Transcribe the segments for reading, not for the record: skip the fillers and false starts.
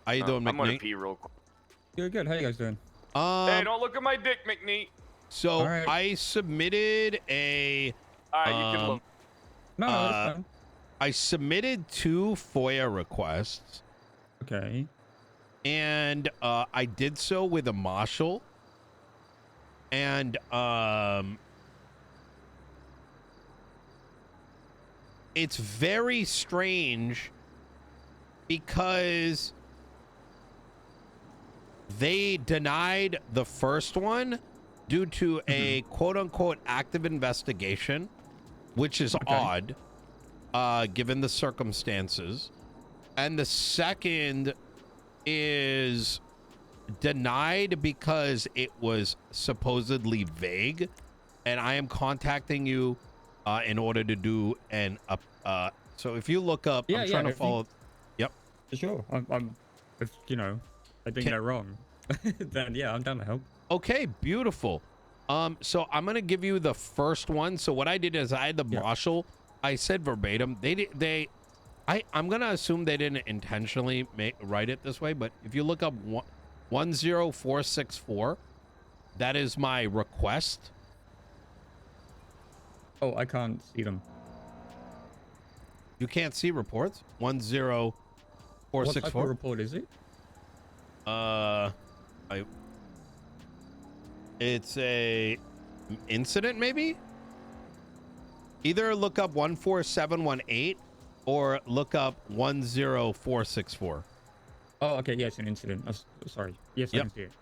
How you doing, I'm gonna McNee's? pee real quick. Good, good. How you guys doing? Hey, don't look at my dick, McNee's. So All right. I submitted a All right, you can look. No, that's fine. I submitted 2 FOIA requests, Okay. and I did so with a marshal, and it's very strange because they denied the first one due to a quote-unquote active investigation, which is odd given the circumstances. And the second is denied because it was supposedly vague, and I am contacting you in order to do an so if you look up, I'm trying to follow. Yep. Sure. If you know, I think they're wrong, then yeah, I'm down to help. Okay, beautiful. So I'm gonna give you the first one. So what I did is I had the marshal. I said verbatim. I'm gonna assume they didn't intentionally write it this way, but if you look up 10464, that is my request. Oh, I can't see them. You can't see reports? 10464. What type of report is it? It's a incident, maybe? Either look up 14718 or look up 10464. Oh, okay. Yes, an incident. Sorry. Yes, I can see it.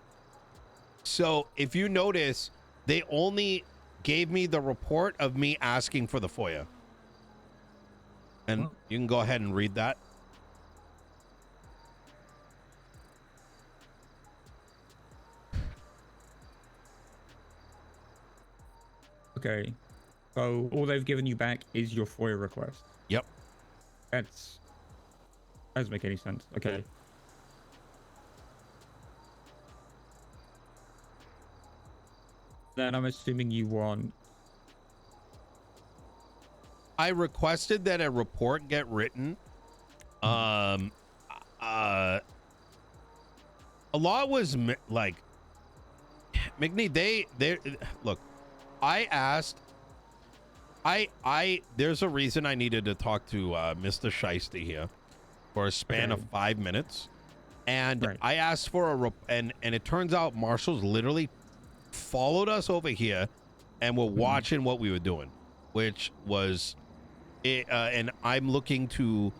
So if you notice, they only gave me the report of me asking for the FOIA. And you can go ahead and read that. Okay. So all they've given you back is your FOIA request. Yep. That doesn't make any sense. Okay. Then I'm assuming you want... I requested that a report get written. A lot was like, McNee's, they look, I asked, there's a reason I needed to talk to Mr. Shiesty here for a span of 5 minutes. And I asked for and it turns out Marshals literally followed us over here and were watching what we were doing, which was and I'm looking to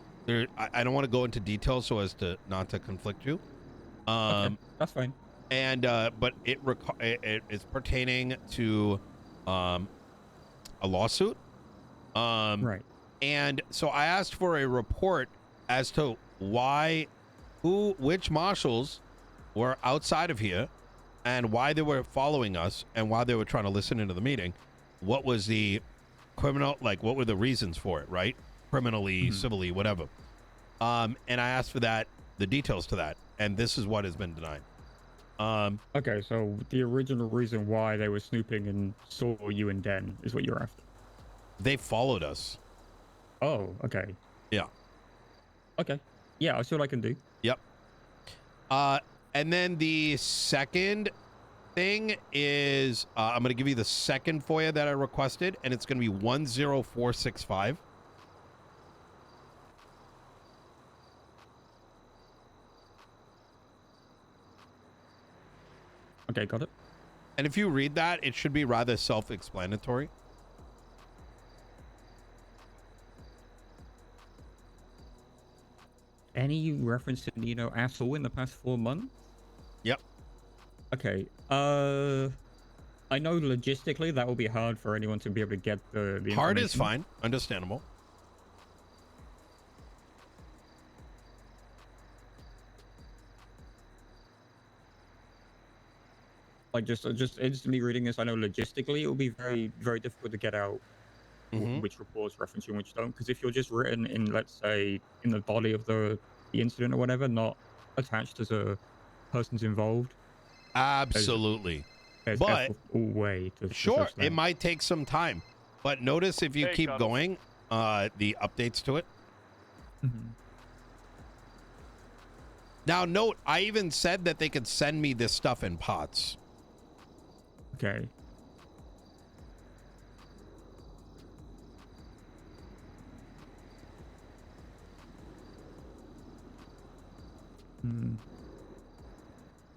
I don't want to go into details so as to not to conflict you. Okay, that's fine. And but it is pertaining to a lawsuit. Right. And so I asked for a report as to which marshals were outside of here and why they were following us and why they were trying to listen into the meeting. What was the criminal, like what were the reasons for it, right? Criminally, civilly, whatever. And I asked for the details to that, and this is what has been denied. Okay, so the original reason why they were snooping and saw you and Den is what you're after. They followed us. Oh, okay. Yeah. Okay. Yeah, I'll see what I can do. Yep. And then the second thing is I'm going to give you the second FOIA that I requested, and it's going to be 10465. Okay, got it. And if you read that, it should be rather self-explanatory. Any reference to Nino at all in the past 4 months? Yep. Okay. I know logistically that will be hard for anyone to be able to get the hard is information. fine. Understandable. Like just instantly reading this, I know logistically it will be very, very difficult to get out which reports reference you and which don't. Because if you're just written in, let's say, in the body of the incident or whatever, not attached as a person's involved. Absolutely. There's but way to sure, it might take some time. But notice if you keep going, the updates to it. Now, note, I even said that they could send me this stuff in pots. Okay.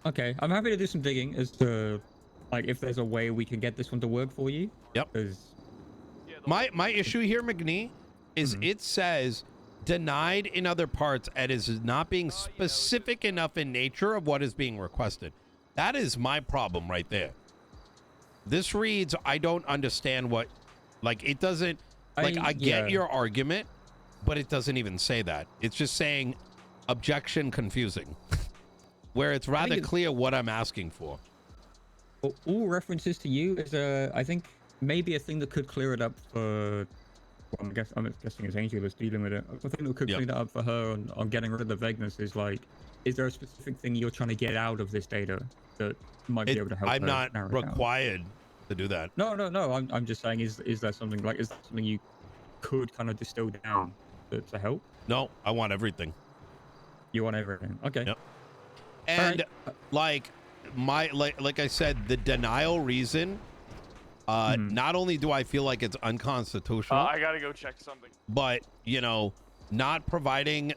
Okay, I'm happy to do some digging as to, like, if there's a way we can get this one to work for you. Yep. 'Cause- My issue here, McNee, is it says denied in other parts and is not being specific enough in nature of what is being requested. That is my problem right there. This reads, I don't understand what, like, it doesn't, like, I get your argument, but it doesn't even say that. It's just saying objection confusing, where it's rather clear what I'm asking for. Well, all references to you is, I think, maybe a thing that could clear it up for... Well, I'm guessing it's Angel that's dealing with it. I think that could clean it up for her on getting rid of the vagueness is, like, is there a specific thing you're trying to get out of this data that might be able to help I'm her not narrow it down? required to do that. No. I'm just saying, is there something, like, is there something you could kind of distill down to help? No, I want everything. You want everything. Okay. Yep. And like I said, the denial reason, not only do I feel like it's unconstitutional, I gotta go check something. but you know, not providing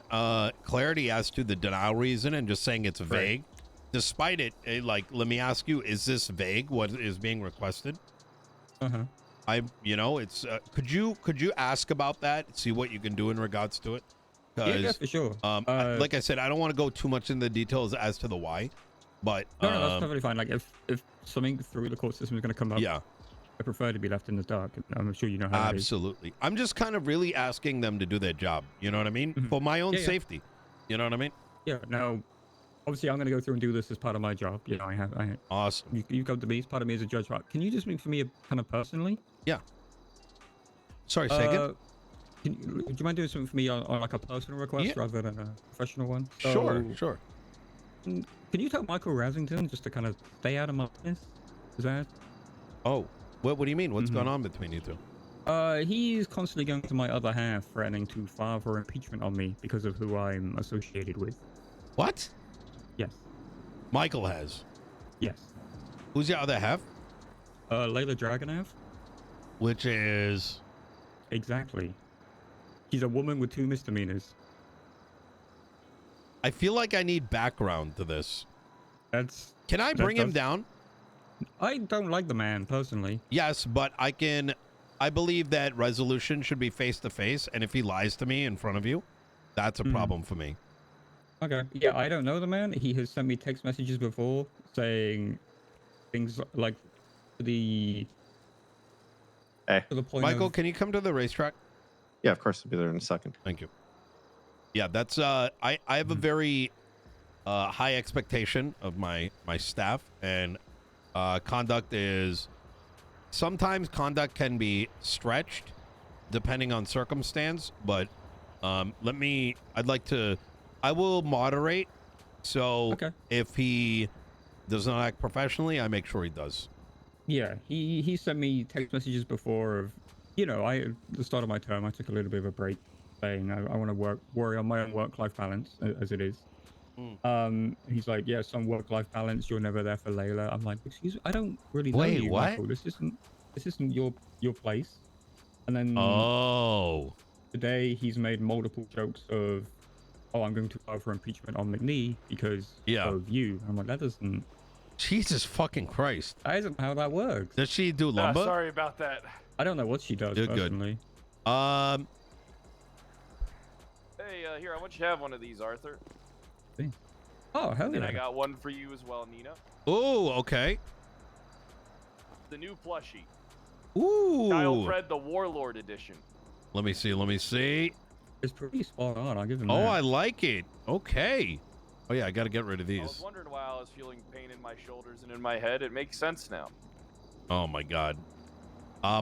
clarity as to the denial reason and just saying it's vague, despite it, like, let me ask you, is this vague what is being requested? It's could you ask about that, see what you can do in regards to it? Yeah, for sure. Like I said, I don't want to go too much in the details as to the why, but no, that's perfectly fine. Like, if something through the court system is going to come up, yeah, I prefer to be left in the dark. I'm sure you know how. Absolutely. I'm just kind of really asking them to do their job. You know what I mean? For my own safety. You know what I mean? Yeah. Now, obviously, I'm going to go through and do this as part of my job. You know, I awesome. You come to me as part of me as a judge. Can you just make for me kind of personally? Yeah. Sorry, say again? Do you mind doing something for me on like a personal request rather than a professional one? Sure. Can you tell Michael Rasington just to kind of stay out of my business? Is that? Oh, what do you mean? What's going on between you two? He's constantly going to my other half, threatening to file for impeachment on me because of who I'm associated with. What? Yes. Michael has. Yes. Who's the other half? Layla Dragunov. Which is? Exactly. She's a woman with 2 misdemeanors. I feel like I need background to this. Can I bring him down? I don't like the man, personally. Yes, but I believe that resolution should be face to face, and if he lies to me in front of you, that's a problem for me. Okay. Yeah, I don't know the man. He has sent me text messages before saying things like to the point Michael, can you come to the racetrack? Yeah, of course. I'll be there in a second. Thank you. Yeah, that's I have a very high expectation of my staff, and conduct is sometimes conduct can be stretched depending on circumstance, but I will moderate, so if he does not act professionally, I make sure he does. Yeah, he sent me text messages before of, at the start of my term, I took a little bit of a break, saying I want to worry on my own work-life balance as it is. He's like, yeah, some work-life balance. You're never there for Layla. I'm like, excuse me, I don't really know you, what? Michael. This isn't your place. And then today he's made multiple jokes of, oh, I'm going to file for impeachment on McNee's because of you. I'm like, that doesn't. Jesus fucking Christ. That isn't how that works. Does she do lumber? Sorry about that. I don't know what she does personally. Hey, here, I want you to have one of these, Arthur. Oh, hell yeah. And I got one for you as well, Nino. Oh, okay. The new plushie. Ooh. Kyle Fred, the Warlord edition. Let me see. It's pretty spot on. I'll give him that. Oh, I like it. Okay. Oh, yeah, I got to get rid of these. I was wondering why I was feeling pain in my shoulders and in my head. It makes sense now. Oh, my God.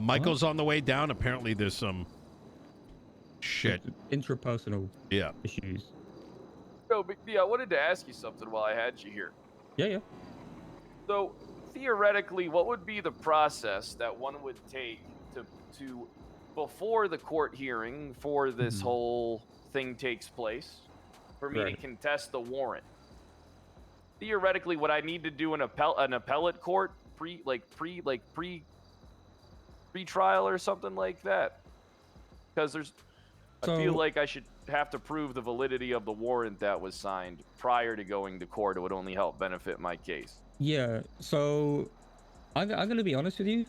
Michael's on the way down. Apparently, there's some shit. Intrapersonal issues. So, McNee, I wanted to ask you something while I had you here. Yeah. So, theoretically, what would be the process that one would take to before the court hearing for this whole thing takes place, for me to contest the warrant? theoretically, would I need to do an appellate court pre-trial or something like that? Because I feel like I should have to prove the validity of the warrant that was signed prior to going to court. It would only help benefit my case. Yeah, so I'm going to be honest with you.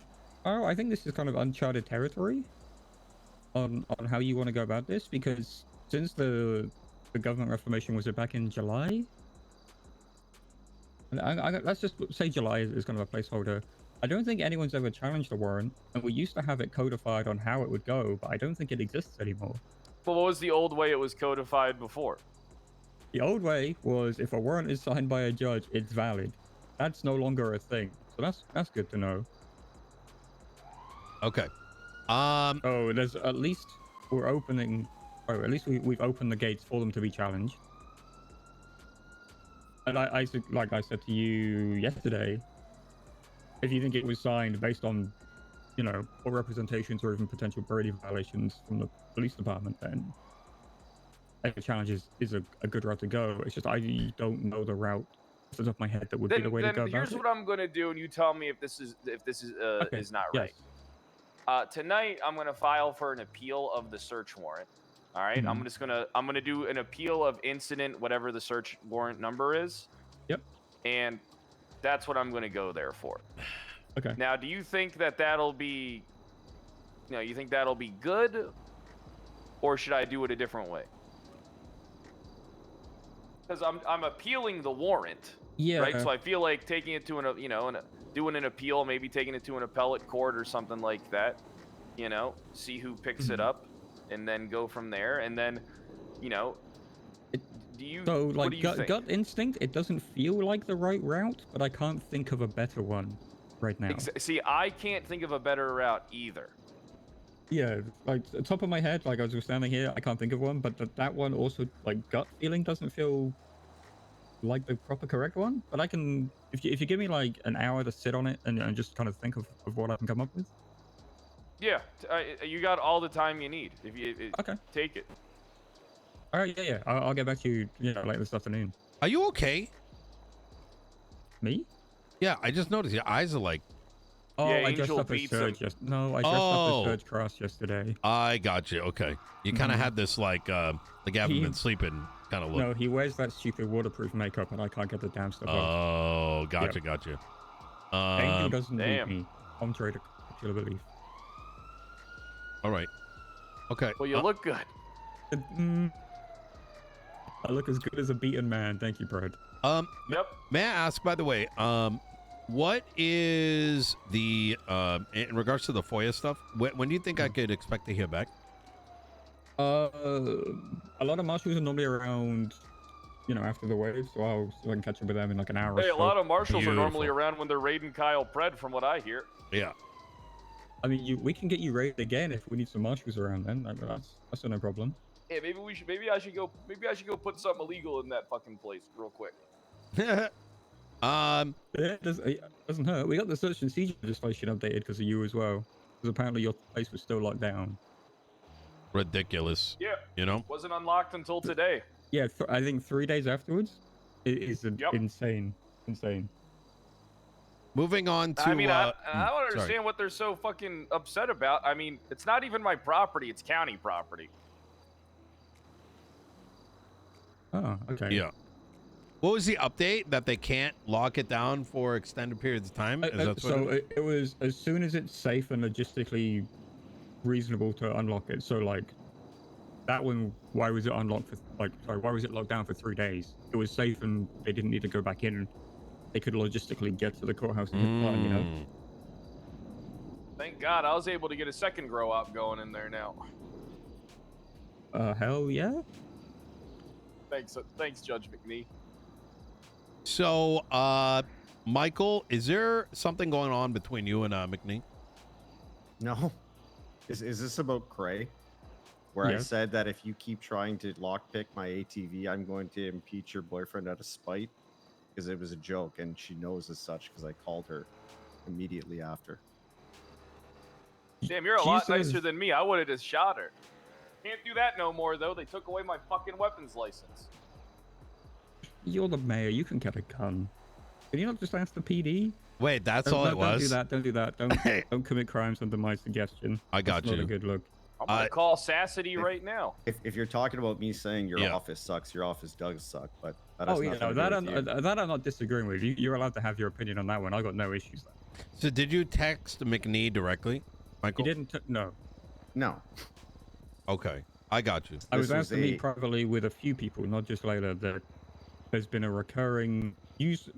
I think this is kind of uncharted territory on how you want to go about this, because since the government reformation was back in July, and let's just say July is kind of a placeholder. I don't think anyone's ever challenged the warrant, and we used to have it codified on how it would go, but I don't think it exists anymore. But what was the old way it was codified before? The old way was if a warrant is signed by a judge, it's valid. That's no longer a thing, so that's good to know. Okay. Oh, there's at least we're opening, or at least we've opened the gates for them to be challenged. And like I said to you yesterday, if you think it was signed based on, you know, poor representations or even potential Brady violations from the police department, then a challenge is a good route to go. It's just I don't know the route off the top of my head that would be the way to go about it. Here's what I'm gonna do, and you tell me if this is Okay, is not yes. right. Tonight I'm gonna file for an appeal of the search warrant. All right, Mhm. I'm gonna do an appeal of incident, whatever the search warrant number is. Yep. And that's what I'm gonna go there for. Okay. Now, do you think that'll be, you think that'll be good, or should I do it a different way? Because I'm appealing the warrant. Yeah. Right. So I feel like taking it to doing an appeal, maybe taking it to an appellate court or something like that. See who picks it up, and then go from there. And then, So, what like, do you think? gut instinct, it doesn't feel like the right route, but I can't think of a better one right now. See, I can't think of a better route either. Yeah, like, top of my head, like, I was just standing here, I can't think of one, but that one also, like, gut feeling doesn't feel like the proper correct one. But I can, if you give me, like, an hour to sit on it and just kind of think of what I can come up with. Yeah, you got all the time you need. If you Okay. Take it. All right, yeah. I'll get back to you, later this afternoon. Are you okay? Me? Yeah, I just noticed your eyes are like. Oh, Yeah, I dressed Angel up as beats him. Surge yesterday. No, I dressed up as Surge Cross yesterday. I got you. Okay, you kind of had this like you haven't been sleeping kind of look. No, he wears that stupid waterproof makeup, and I can't get the damn stuff off. Oh, gotcha, gotcha. Angel doesn't damn. need me, contrary to popular belief. All right. Okay. Well, you look good. I look as good as a beaten man. Thank you, Brad. Yep. May I ask, by the way, what is the in regards to the FOIA stuff? When do you think I could expect to hear back? A lot of marshals are normally around, after the wave, so I can catch up with them in like an hour or Hey, so. a lot of marshals Beautiful. are normally around when they're raiding Kyle Pred, from what I hear. Yeah. I mean, we can get you raided again if we need some marshals around. Then that's no problem. Yeah, maybe I should go put something illegal in that fucking place real quick. It doesn't hurt. We got the search and siege legislation updated because of you as well. Because apparently your place was still locked down. Ridiculous. Yeah. Wasn't unlocked until today. Yeah, I think 3 days afterwards. It is insane. Moving on to. I mean, I don't sorry. understand what they're so fucking upset about. I mean, it's not even my property; it's county property. Oh, okay. Yeah. What was the update that they can't lock it down for extended periods of time? It was as soon as it's safe and logistically reasonable to unlock it. So like that one, why was it unlocked for why was it locked down for 3 days? It was safe and they didn't need to go back in. They could logistically get to the courthouse and hit the button, Thank God I was able to get a second grow up going in there now. Hell yeah. Thanks, Judge McNee's. So, Michael, is there something going on between you and McNee's? No. Is this about Cray? Where I said that if you keep trying to lockpick my ATV, I'm going to impeach your boyfriend out of spite? Because it was a joke, and she knows as such because I called her immediately after. Damn, you're a lot nicer than me. I would have just shot her. Can't do that no more, though. They took away my fucking weapons license. You're the mayor. You can get a gun. Can you not just ask the PD? Wait, that's all it was? Don't do that. Don't commit crimes under my suggestion. I got That's you. not a good look. I'm gonna call Sassity right now. If you're talking about me saying your office sucks, your office does suck. But that has nothing to do with you. That I'm not disagreeing with. You're allowed to have your opinion on that one. I got no issues there. So did you text McNee's directly, Michael? You didn't. No. No. Okay, I got you. I was asked to meet privately with a few people, not just later. That there's been a recurring use.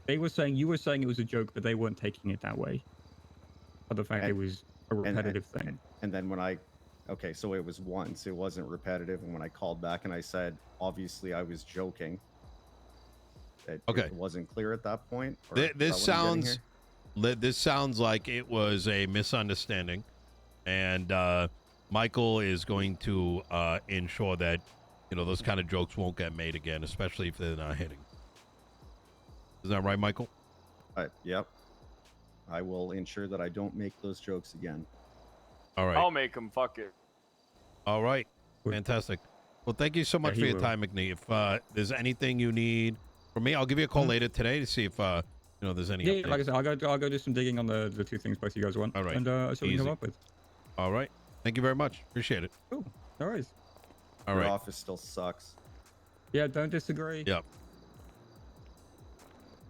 You were saying it was a joke, but they weren't taking it that way. But the fact it was a repetitive thing. And then when so it was once, it wasn't repetitive. And when I called back and I said, obviously I was joking. It wasn't clear at that point. This sounds like it was a misunderstanding, and Michael is going to ensure that those kind of jokes won't get made again, especially if they're not hitting. Is that right, Michael? Yep. I will ensure that I don't make those jokes again. All right. I'll make them. Fuck it. All right. Fantastic. Well, thank you so much for your time, McNee's. If there's anything you need from me, I'll give you a call later today to see if there's any. Yeah, like I said, I'll go do some digging on the two things both you guys want. All right. And see what we can come up with. All right. Thank you very much. Appreciate it. Cool. No worries. All Your right. office still sucks. Yeah, don't disagree. Yep.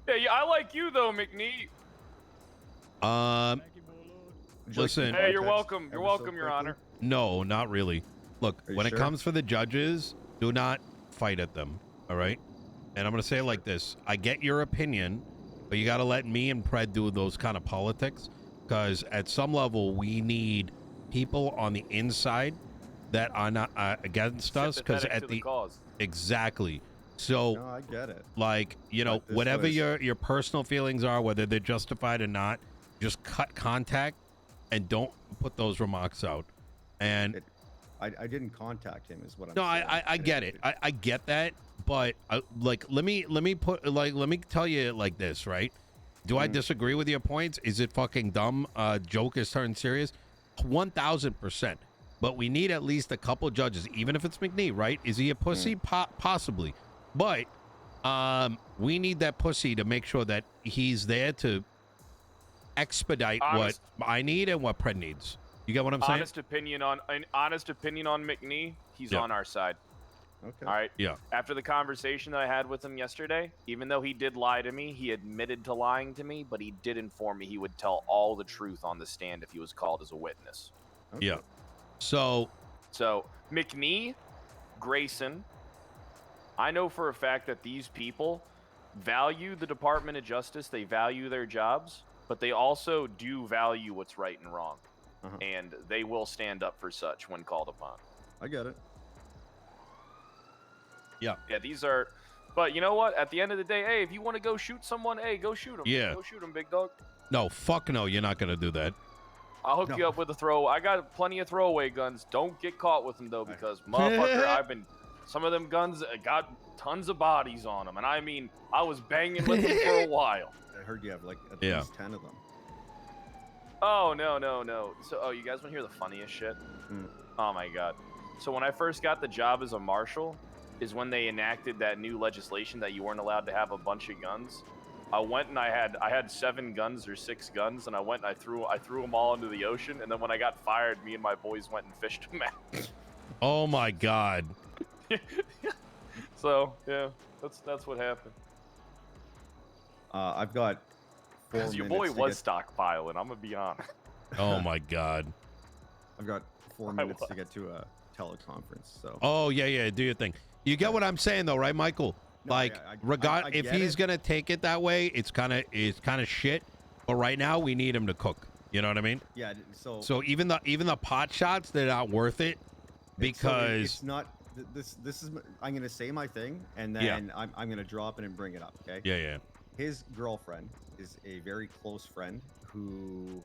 Yeah, I like you though, McNee's. Listen. Hey, you're welcome. You're welcome, Your Honor. No, not really. Look, when it comes for the judges, do not fight at them. All right. And I'm going to say it like this. I get your opinion, but you got to let me and Pred do those kind of politics, because at some level we need people on the inside that are not against us, because at the cause. Exactly. So no, I get it. Like, whatever your personal feelings are, whether they're justified or not, just cut contact and don't put those remarks out. And I didn't contact him is what I'm saying. No, I get it. I get that, but let me tell you it like this, right? Do I disagree with your points? Is it fucking dumb? Joke is turned serious? 1000%. But we need at least a couple judges, even if it's McNee's, right? Is he a pussy? Possibly. But we need that pussy to make sure that he's there to expedite what I need and what Pred needs. You get what I'm saying? Honest opinion on McNee's, he's on our side. Okay. All right. Yeah. After the conversation that I had with him yesterday, even though he did lie to me, he admitted to lying to me, but he did inform me he would tell all the truth on the stand if he was called as a witness. Okay. Yeah. So McNee's, Grayson, I know for a fact that these people value the Department of Justice. They value their jobs, but they also do value what's right and wrong. And they will stand up for such when called upon. I get it. Yeah. Yeah, these are... But you know what? At the end of the day, hey, if you want to go shoot someone, hey, go shoot him. Yeah. Go shoot him, big dog. No, fuck no, you're not going to do that. I'll hook you up with a throw. I got plenty of throwaway guns. Don't get caught with them, though, because, motherfucker, some of them guns got tons of bodies on them. And I mean, I was banging with them for a while. I heard you have like at least 10 of them. Oh, no. So, you guys want to hear the funniest shit? Oh, my God. So when I first got the job as a marshal is when they enacted that new legislation that you weren't allowed to have a bunch of guns. I went and I had 7 guns or 6 guns, and I went and I threw them all into the ocean. And then when I got fired, me and my boys went and fished them out. Oh, my God. So, yeah, that's what happened. I've got 4 minutes. Your boy was stockpiling, I'm going to be honest. Oh, my God. I've got 4 minutes to get to a teleconference, so. Oh, yeah, do your thing. You get what I'm saying, though, right, Michael? No, if he's going to take it that way, it's kind of shit. But right now, we need him to cook. You know what I mean? Yeah, So even the pot shots, they're not worth it because... it's not... This is I'm gonna say my thing and then I'm gonna drop it and bring it up. Okay. Yeah. His girlfriend is a very close friend who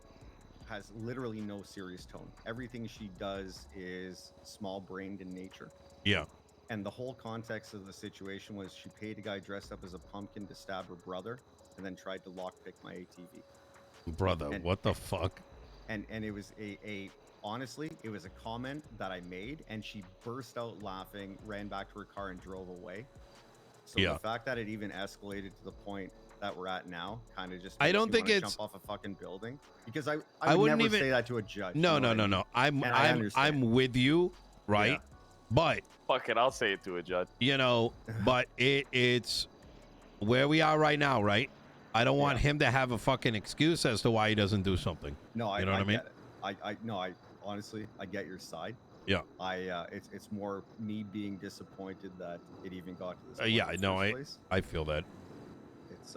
has literally no serious tone. Everything she does is small-brained in nature. Yeah. And the whole context of the situation was she paid a guy dressed up as a pumpkin to stab her brother, and then tried to lockpick my ATV. Brother, what the fuck? And it was honestly, it was a comment that I made, and she burst out laughing, ran back to her car, and drove away. So Yeah. the fact that it even escalated to the point that we're at now kind of just I makes don't you think wanna it's- jump off a fucking building, because I would wouldn't never even- say that to a judge. No, you know no, what no, I no. mean? And I understand. I'm with you, right? Yeah. But Fuck it, I'll say it to a judge. you know, but it's where we are right now, right? I don't want him to have a fucking excuse as to why he doesn't do something. No, You know what I mean? get it. I honestly, I get your side. Yeah. It's more me being disappointed that it even got to this. Yeah, point in no, the first place. I feel that. It's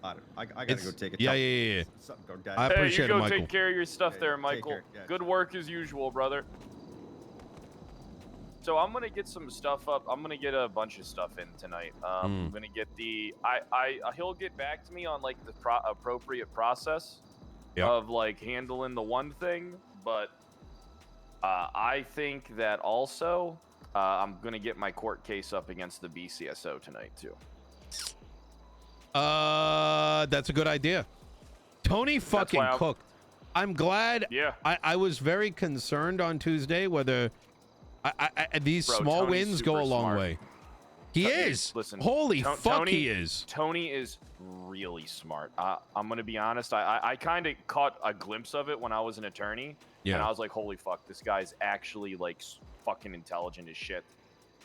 I gotta go take a. Yeah. Go, Dad. I Hey, appreciate you it, go Michael. take care of your stuff Yeah, there, take Michael. care. Yeah, Good sure. work as usual, brother. So I'm gonna get some stuff up. I'm gonna get a bunch of stuff in tonight. I'm gonna get the. He'll get back to me on like the appropriate process of like handling the one thing, but I think that also I'm gonna get my court case up against the BCSO tonight too. That's a good idea. Tony fucking cooked. I'm glad. Yeah. I was very concerned on Tuesday whether these small Tony's wins go a super long smart. way. He is. Listen, Holy fuck, Tony, he is. Tony is really smart. I'm gonna be honest. I kind of caught a glimpse of it when I was an attorney, and I was like, "Holy fuck, this guy's actually like fucking intelligent as shit."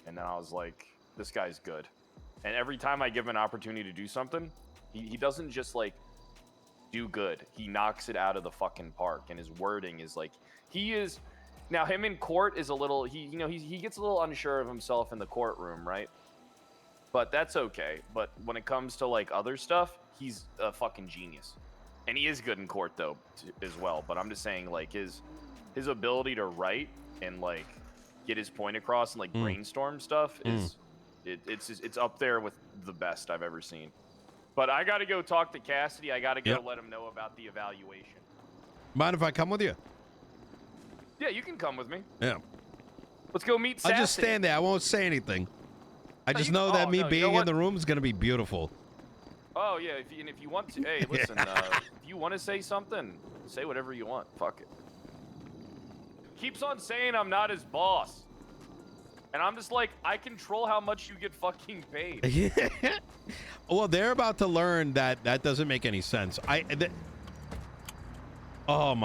And then I was like, "This guy's good." And every time I give him an opportunity to do something, he doesn't just like do good. He knocks it out of the fucking park, and his wording is like he is. Now him in court is a little he gets a little unsure of himself in the courtroom, right? But that's okay. But when it comes to like other stuff, he's a fucking genius, and he is good in court though as well. But I'm just saying like his ability to write and like get his point across and like brainstorm stuff is it's up there with the best I've ever seen. But I got to go talk to Cassidy. I got to go let him know about the evaluation. Mind if I come with you? Yeah, you can come with me. Yeah. Let's go meet Sassy. I'll just stand there. I won't say anything. I just know that me being in the room is going to be beautiful. Oh, yeah. If you want to. Hey, listen. If you want to say something, say whatever you want. Fuck it. Keeps on saying I'm not his boss. And I'm just like, I control how much you get fucking paid. Well, they're about to learn that that doesn't make any sense. Oh, my.